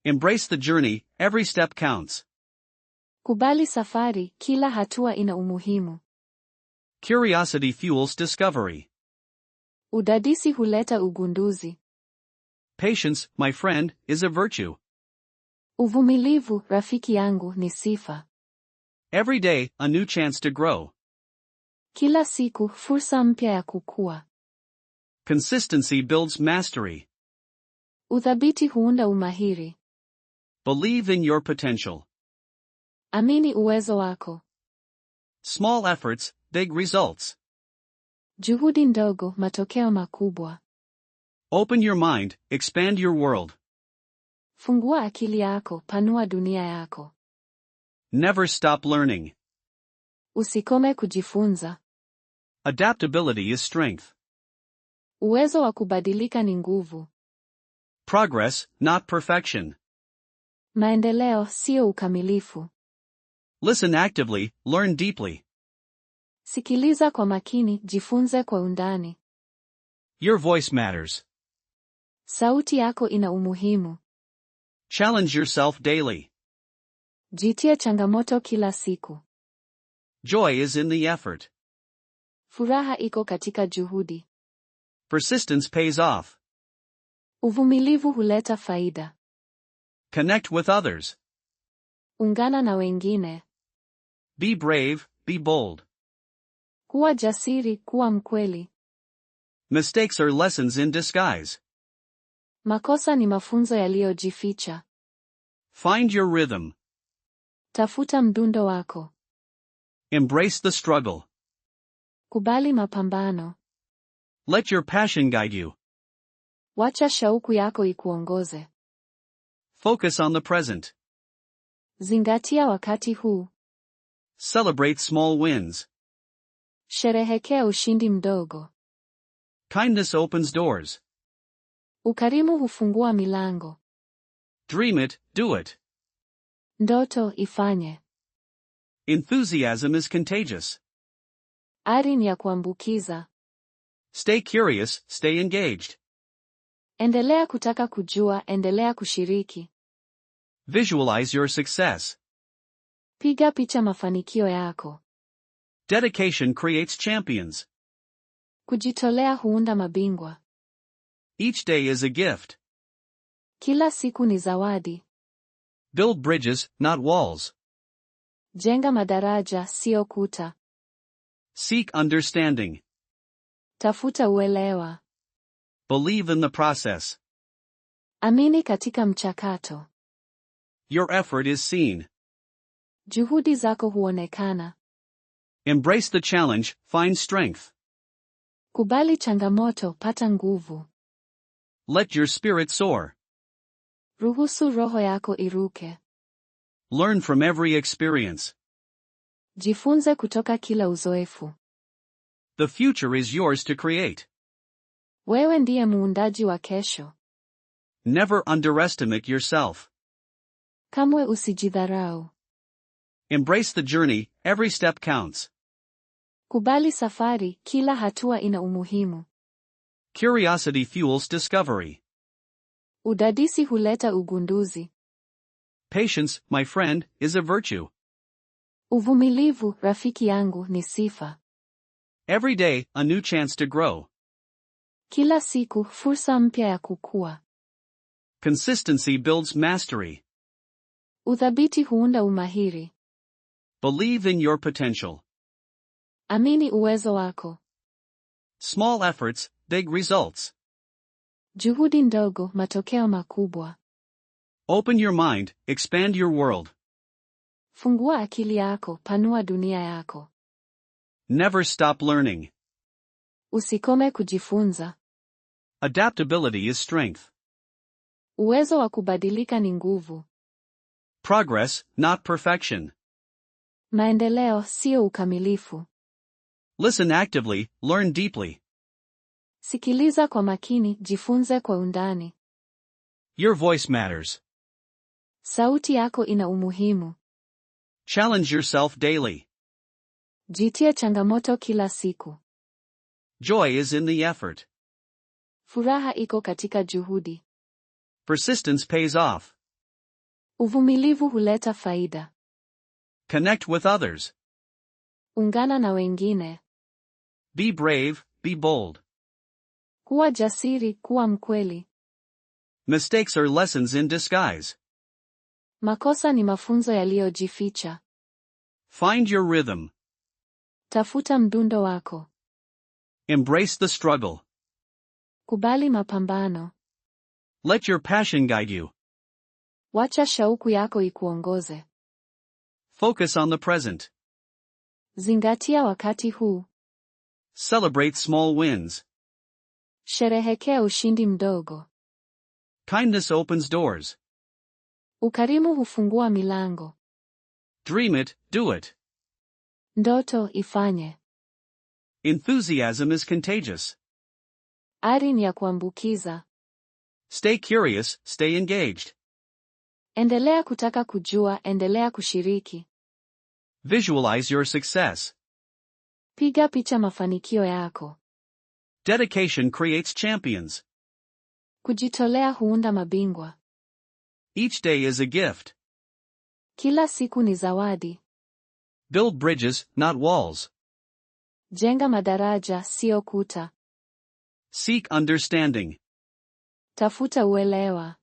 Embrace the journey, every step counts. Kubali safari, kila hatua ina umuhimu. Curiosity fuels discovery. Udadisi huleta ugunduzi. Patience, my friend, is a virtue. Uvumilivu, rafiki yangu, ni sifa. Every day, a new chance to grow. Kila siku, fursa mpya ya kukua. Consistency builds mastery. Uthabiti huunda umahiri. Believe in your potential. Amini uwezo wako. Small efforts, big results. Juhudi ndogo, matokeo makubwa. Open your mind, expand your world. Fungua akili yako, panua dunia yako. Never stop learning. Usikome kujifunza. Adaptability is strength. Uwezo wa kubadilika ni nguvu. Progress, not perfection. Maendeleo, sio ukamilifu. Listen actively, learn deeply. Sikiliza kwa makini, jifunze kwa undani. Your voice matters. Sauti yako ina umuhimu. Challenge yourself daily. Jitie changamoto kila siku. Joy is in the effort. Furaha iko katika juhudi. Persistence pays off. Uvumilivu huleta faida. Connect with others. Ungana na wengine. Be brave, be bold. Kuwa jasiri, kuwa mkweli. Mistakes are lessons in disguise. Makosa ni mafunzo yaliyojificha. Find your rhythm. Tafuta mdundo wako. Embrace the struggle. Kubali mapambano. Let your passion guide you. Wacha shauku yako ikuongoze. Focus on the present. Zingatia wakati huu. Celebrate small wins. Sherehekea ushindi mdogo. Kindness opens doors. Ukarimu hufungua milango. Dream it, do it. Ndoto ifanye. Enthusiasm is contagious. Ari ni ya kuambukiza. Stay curious, stay engaged. Endelea kutaka kujua, endelea kushiriki. Visualize your success. Piga picha mafanikio yako. Dedication creates champions. Kujitolea huunda mabingwa. Each day is a gift. Kila siku ni zawadi. Build bridges, not walls. Jenga madaraja, sio kuta. Seek understanding. Tafuta uelewa. Believe in the process. Amini katika mchakato. Your effort is seen. Juhudi zako huonekana. Embrace the challenge, find strength. Kubali changamoto, pata nguvu. Let your spirit soar. Ruhusu roho yako iruke. Learn from every experience. Jifunze kutoka kila uzoefu. The future is yours to create. Wewe ndiye muundaji wa kesho. Never underestimate yourself. Kamwe usijidharau. Embrace the journey, every step counts. Kubali safari, kila hatua ina umuhimu. Curiosity fuels discovery. Udadisi huleta ugunduzi. Patience, my friend, is a virtue. Uvumilivu, rafiki yangu, ni sifa. Every day, a new chance to grow. Kila siku, fursa mpya ya kukua. Consistency builds mastery. Uthabiti huunda umahiri. Believe in your potential. Amini uwezo wako. Small efforts, big results. Juhudi ndogo, matokeo makubwa. Open your mind, expand your world. Fungua akili yako, panua dunia yako. Never stop learning. Usikome kujifunza. Adaptability is strength. Uwezo wa kubadilika ni nguvu. Progress, not perfection. Maendeleo, sio ukamilifu. Listen actively, learn deeply. Sikiliza kwa makini, jifunze kwa undani. Your voice matters. Sauti yako ina umuhimu. Challenge yourself daily. Jitie changamoto kila siku. Joy is in the effort. Furaha iko katika juhudi. Persistence pays off. Uvumilivu huleta faida. Connect with others. Ungana na wengine. Be brave, be bold. Kuwa jasiri, kuwa mkweli. Mistakes are lessons in disguise. Makosa ni mafunzo yaliyojificha. Find your rhythm. Tafuta mdundo wako. Embrace the struggle. Kubali mapambano. Let your passion guide you. Wacha shauku yako ikuongoze. Focus on the present. Zingatia wakati huu. Celebrate small wins. Sherehekea ushindi mdogo. Kindness opens doors. Ukarimu hufungua milango. Dream it, do it. Ndoto ifanye. Enthusiasm is contagious. Ari ni ya kuambukiza. Stay curious, stay engaged. Endelea kutaka kujua, endelea kushiriki. Visualize your success. Piga picha mafanikio yako. Dedication creates champions. Kujitolea huunda mabingwa. Each day is a gift. Kila siku ni zawadi. Build bridges, not walls. Jenga madaraja, sio kuta. Seek understanding. Tafuta uelewa.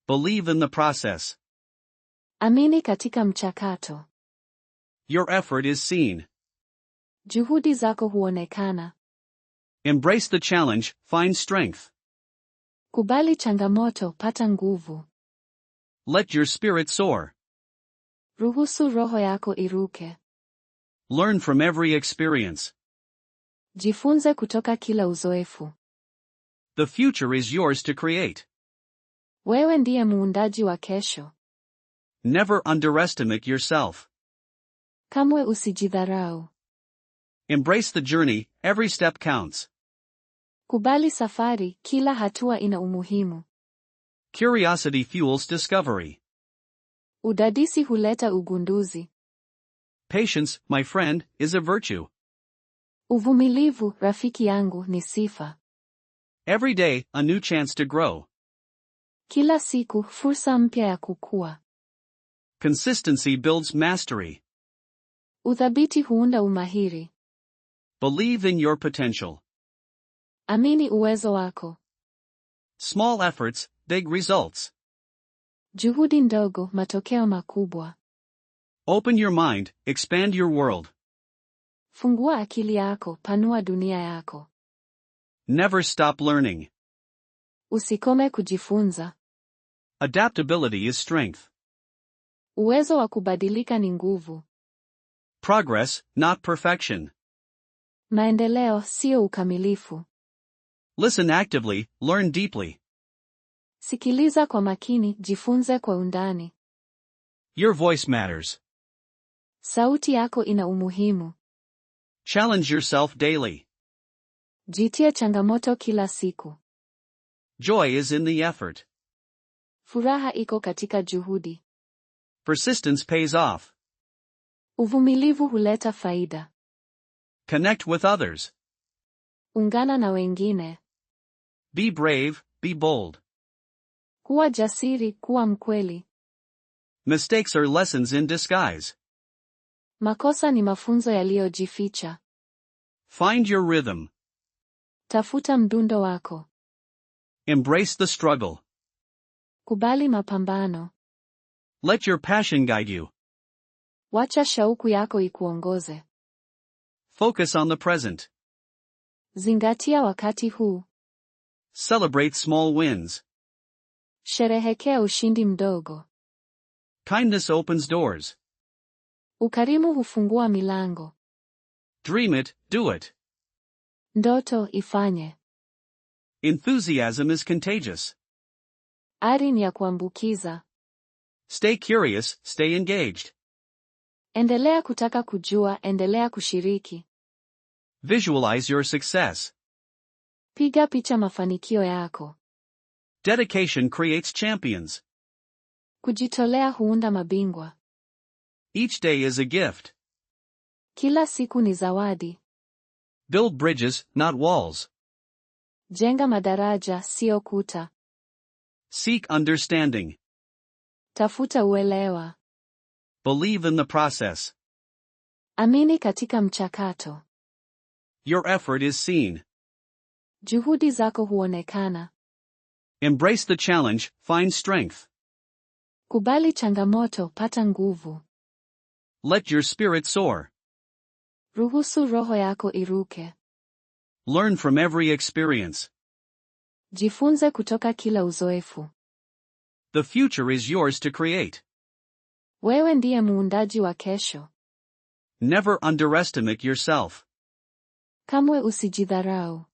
Believe in the process. Amini katika mchakato. Your effort is seen. Juhudi zako huonekana. Embrace the challenge, find strength. Kubali changamoto, pata nguvu. Let your spirit soar. Ruhusu roho yako iruke. Learn from every experience. Jifunze kutoka kila uzoefu. The future is yours to create. Wewe ndiye muundaji wa kesho. Never underestimate yourself. Kamwe usijidharau. Embrace the journey, every step counts. Kubali safari, kila hatua ina umuhimu. Curiosity fuels discovery. Udadisi huleta ugunduzi. Patience, my friend, is a virtue. Uvumilivu, rafiki yangu, ni sifa. Every day, a new chance to grow. Kila siku, fursa mpya ya kukua. Consistency builds mastery. Uthabiti huunda umahiri. Believe in your potential. Amini uwezo wako. Small efforts, big results. Juhudi ndogo, matokeo makubwa. Open your mind, expand your world. Fungua akili yako, panua dunia yako. Never stop learning. Usikome kujifunza. Adaptability is strength. Uwezo wa kubadilika ni nguvu. Progress, not perfection. Maendeleo, sio ukamilifu. Listen actively, learn deeply. Sikiliza kwa makini, jifunze kwa undani. Your voice matters. Sauti yako ina umuhimu. Challenge yourself daily. Jitie changamoto kila siku. Joy is in the effort. Furaha iko katika juhudi. Persistence pays off. Uvumilivu huleta faida. Connect with others. Ungana na wengine. Be brave, be bold. Kuwa jasiri, kuwa mkweli. Mistakes are lessons in disguise. Makosa ni mafunzo yaliyojificha. Find your rhythm. Tafuta mdundo wako. Embrace the struggle. Kubali mapambano. Let your passion guide you. Wacha shauku yako ikuongoze. Focus on the present. Zingatia wakati huu. Celebrate small wins. Sherehekea ushindi mdogo. Kindness opens doors. Ukarimu hufungua milango. Dream it, do it. Ndoto ifanye. Enthusiasm is contagious. Ari ni ya kuambukiza. Stay curious, stay engaged. Endelea kutaka kujua, endelea kushiriki. Visualize your success. Piga picha mafanikio yako. Dedication creates champions. Kujitolea huunda mabingwa. Each day is a gift. Kila siku ni zawadi. Build bridges, not walls. Jenga madaraja, sio kuta. Seek understanding. Tafuta uelewa. Believe in the process. Amini katika mchakato. Your effort is seen. Juhudi zako huonekana. Embrace the challenge, find strength. Kubali changamoto, pata nguvu. Let your spirit soar. Ruhusu roho yako iruke. Learn from every experience. Jifunze kutoka kila uzoefu. The future is yours to create. Wewe ndiye muundaji wa kesho. Never underestimate yourself. Kamwe usijidharau.